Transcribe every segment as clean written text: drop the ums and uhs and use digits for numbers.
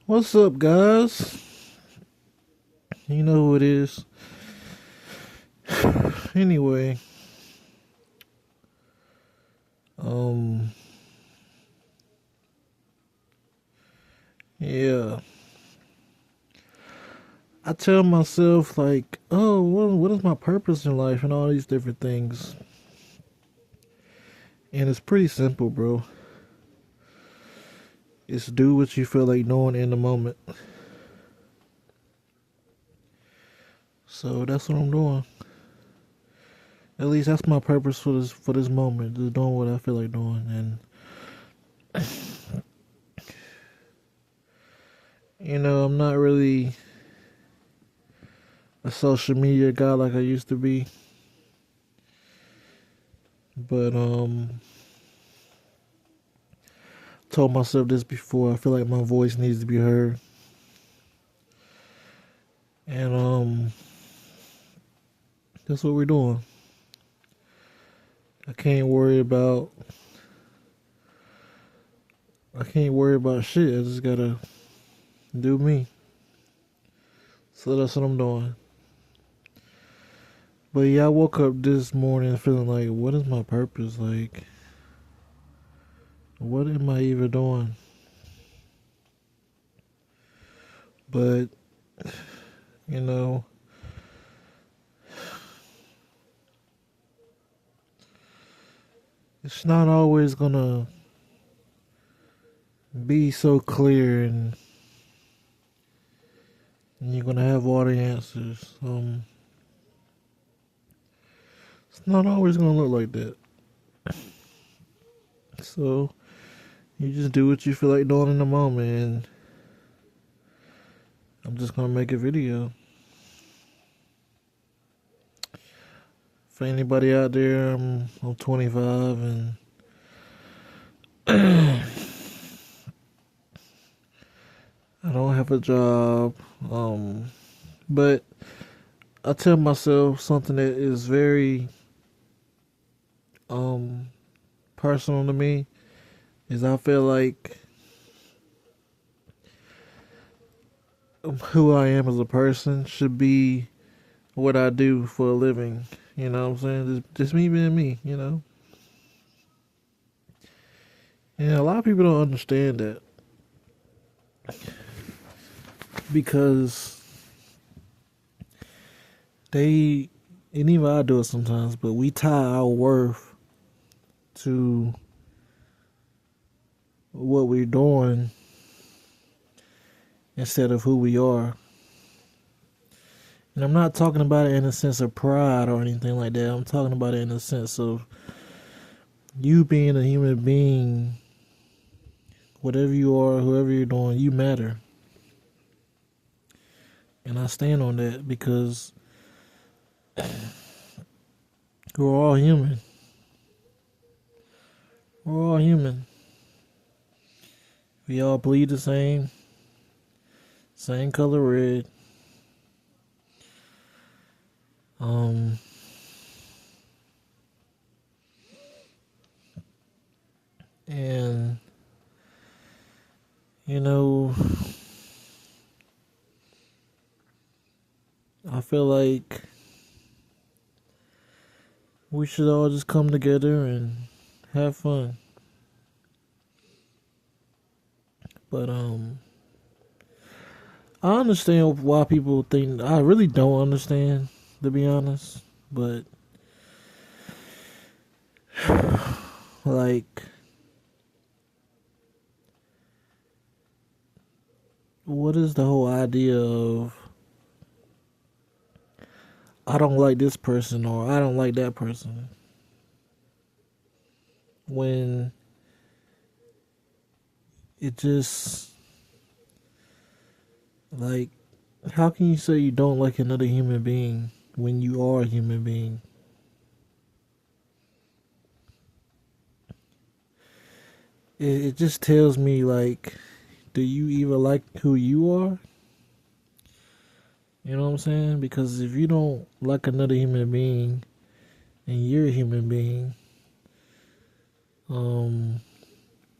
What's up, guys? You know who it is. Anyway, um, yeah. I tell myself like, oh, what is my purpose in life and all these different things, and it's pretty simple, bro. It's do what you feel like doing in the moment. So that's what I'm doing. At least that's my purpose for this moment, just doing what I feel like doing. And I'm not really a social media guy like I used to be, but told myself this before. I feel like my voice needs to be heard, and that's what we're doing. I can't worry about I can't worry about shit. I just gotta do me. So that's what I'm doing. But yeah, I woke up this morning feeling like, what is my purpose? Like, what am I even doing? But you know, it's not always gonna be so clear, and you're gonna have all the answers. It's not always gonna look like that. So you just do what you feel like doing in the moment, and I'm just gonna make a video. For anybody out there, I'm 25 and I don't have a job. But I tell myself something that is very um personal to me is I feel like who I am as a person should be what I do for a living. You know what I'm saying? Just me being me, And a lot of people don't understand that because they, and even I do it sometimes, but we tie our worth to what we're doing instead of who we are. And I'm not talking about it in a sense of pride or anything like that. I'm talking about it in a sense of you being a human being, whatever you are, whoever you're doing, you matter. And I stand on that because we're all human. We're all human. We all bleed the same color red. Um, and you know, I feel like we should all just come together and have fun. But I understand why people think. I really don't understand, to be honest. But like, what is the whole idea of I don't like this person or I don't like that person when it just like how can you say you don't like another human being when you are a human being? It just tells me like, do you even like who you are? You know what I'm saying? Because if you don't like another human being and you're a human being, um,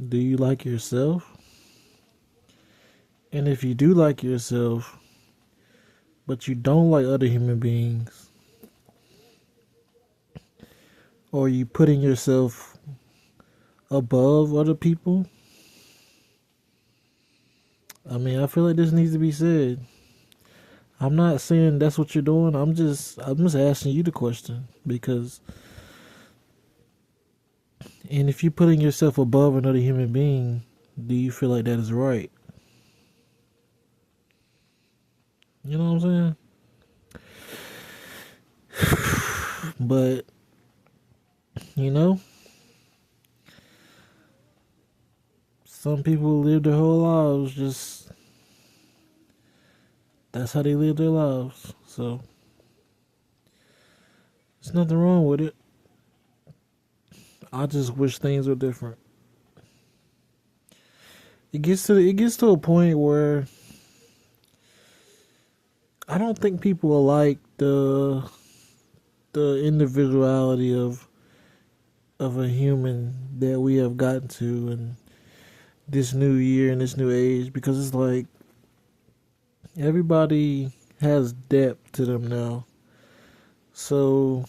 do you like yourself? And if you do like yourself, but you don't like other human beings, or you putting yourself above other people, I mean, I feel like this needs to be said. I'm not saying that's what you're doing. I'm just asking you the question because, and if you're putting yourself above another human being, do you feel like that is right? You know what I'm saying? But you know, some people live their whole lives just that's how they live their lives. So there's nothing wrong with it. I just wish things were different. It gets to a point where I don't think people like the individuality of a human that we have gotten to in this new year and this new age because it's like everybody has depth to them now. So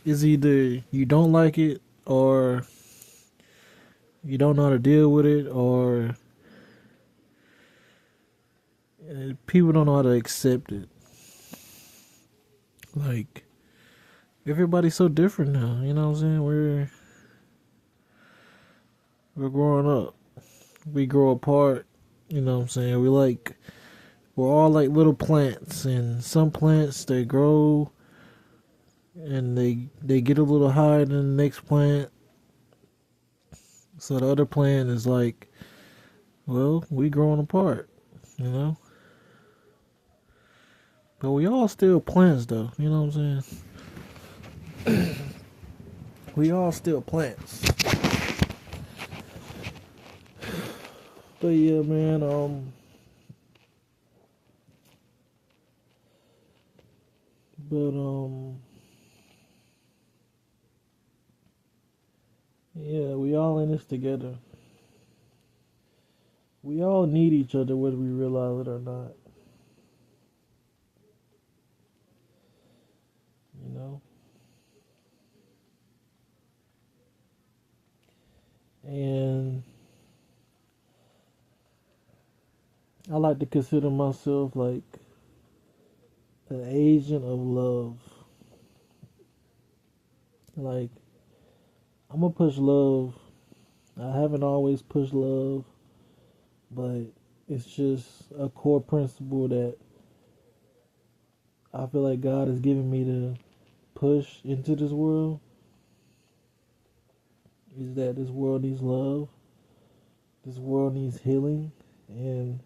it's either you don't like it or you don't know how to deal with it or people don't know how to accept it. Like everybody's so different now, you know what I'm saying? We're growing up. We grow apart, you know what I'm saying? We're all like little plants and some plants they grow and they get a little higher than the next plant. So the other plant is like, well, we growing apart, you know? But we all still plants though, you know what I'm saying? We all still plants. But yeah, man, but yeah, we all in this together. We all need each other whether we realize it or not, you know? And I like to consider myself like an agent of love. Like I'm gonna push love. I haven't always pushed love, but it's just a core principle that I feel like God has given me to push into this world. Is that this world needs love, this world needs healing, and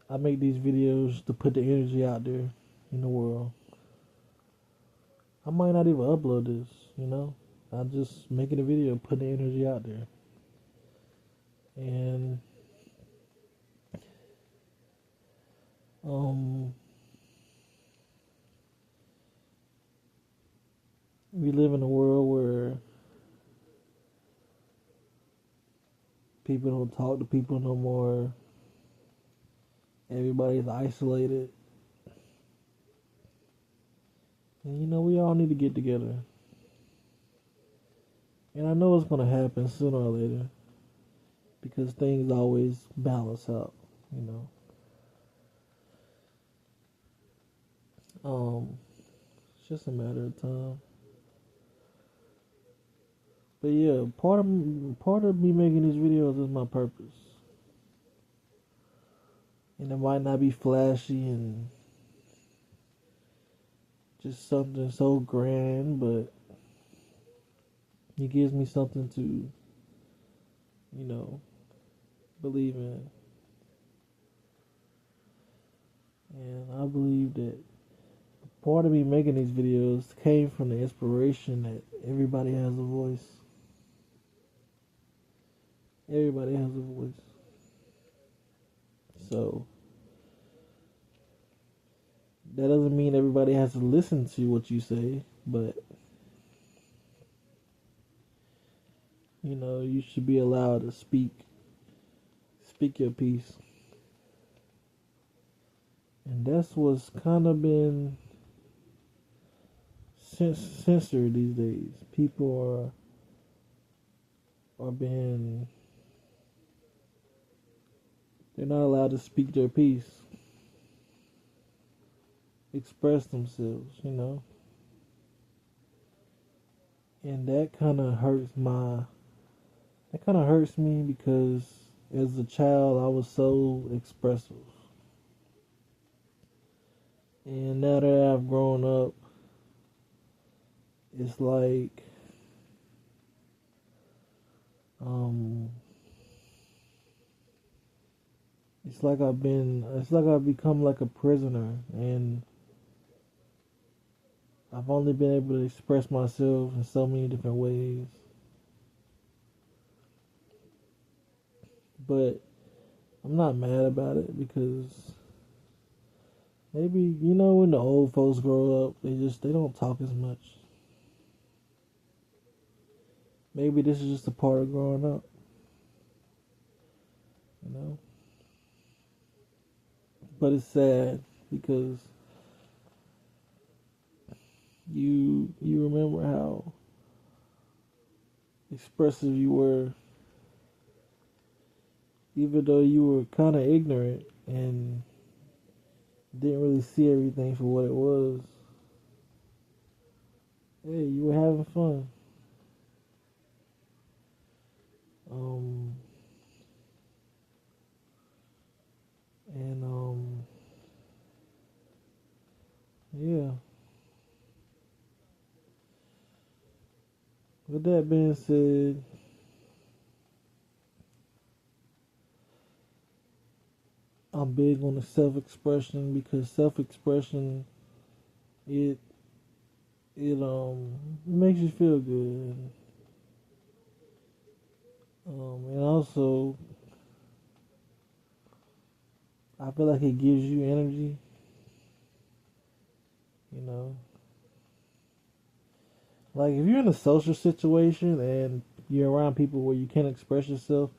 I make these videos to put the energy out there in the world. I might not even upload this, you know. I'm just making a video, putting the energy out there. And um we live in a world where people don't talk to people no more. Everybody's isolated. And you know, we all need to get together. And I know it's gonna happen sooner or later. Because things always balance out, you know. It's just a matter of time. But yeah, part of me making these videos is my purpose. And it might not be flashy and just something so grand, but it gives me something to, you know, believe in. And I believe that part of me making these videos came from the inspiration that everybody has a voice. Everybody has a voice. So that doesn't mean everybody has to listen to what you say, but you know, you should be allowed to speak your piece. And that's what's kind of been censored these days. People are being, they're not allowed to speak their piece, express themselves, and that kind of hurts me because as a child I was so expressive, and now that I've grown up, it's like um it's like I've become like a prisoner, and I've only been able to express myself in so many different ways. But I'm not mad about it because maybe, when the old folks grow up, they don't talk as much. Maybe this is just a part of growing up, you know? But it's sad because you remember how expressive you were, even though you were kind of ignorant and didn't really see everything for what it was. Hey, you were having fun. Um, and yeah. With that being said, I'm big on the self-expression because self-expression it it makes you feel good. And also I feel like it gives you energy, you know. Like if you're in a social situation and you're around people where you can't express yourself,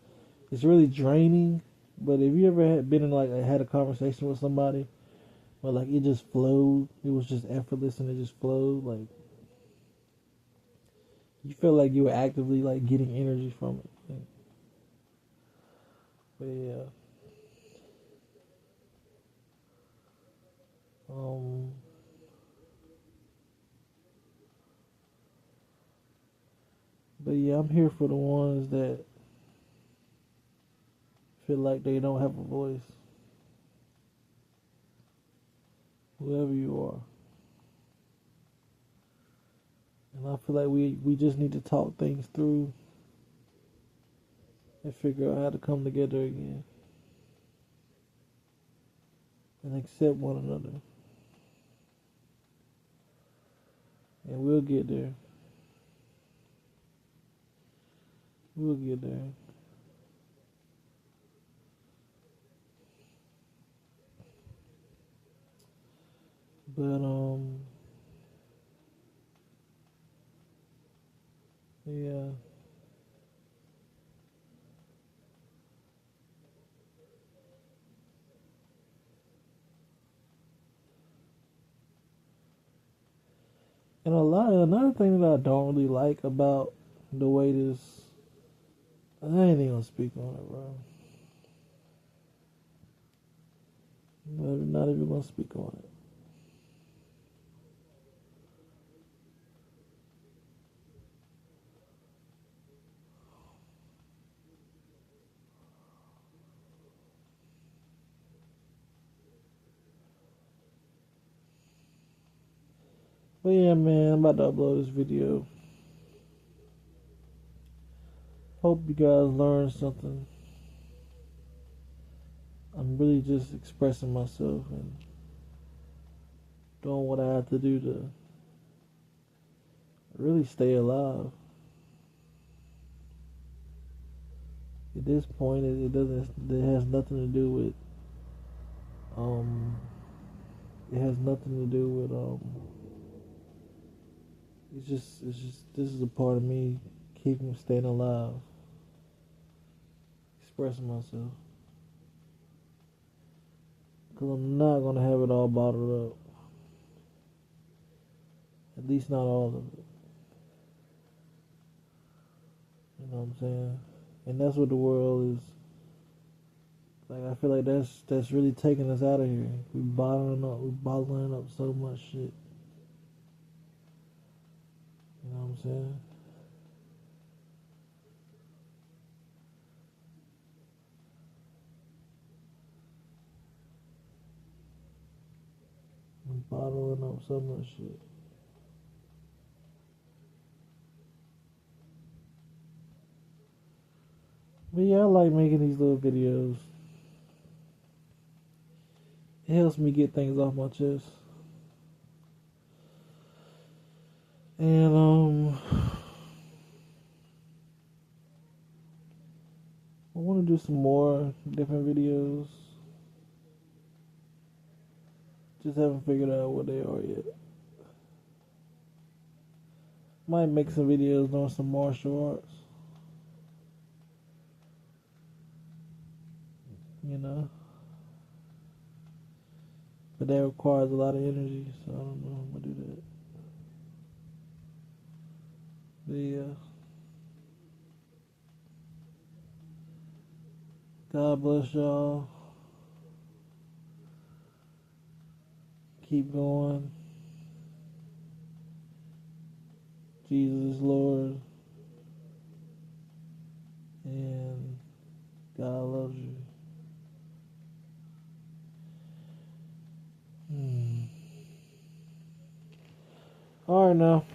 it's really draining. But if you ever been in like had a conversation with somebody where like it just flowed, it was just effortless and it just flowed, like you feel like you were actively like getting energy from it. But yeah, um, but yeah, I'm here for the ones that feel like they don't have a voice, whoever you are. And I feel like we just need to talk things through and figure out how to come together again and accept one another. And we'll get there. We'll get there. But yeah. And another thing that I don't really like about the way this, I ain't even gonna speak on it, bro. Not even gonna speak on it. But yeah, man, I'm about to upload this video. Hope you guys learned something. I'm really just expressing myself and doing what I have to do to really stay alive. At this point, it has nothing to do with, um, it has nothing to do with, this is a part of me keeping, staying alive, expressing myself. Because I'm not going to have it all bottled up. At least not all of it. You know what I'm saying? And that's what the world is. Like, I feel like that's really taking us out of here. We're bottling up so much shit. You know what I'm saying? We're bottling up so much shit. But yeah, I like making these little videos. It helps me get things off my chest. And I want to do some more different videos. Just haven't figured out what they are yet. Might make some videos doing some martial arts. You know? But that requires a lot of energy, so I don't know if I'm gonna do that. But yeah. God bless y'all. Keep going. Jesus is Lord. And God loves you. Alright now.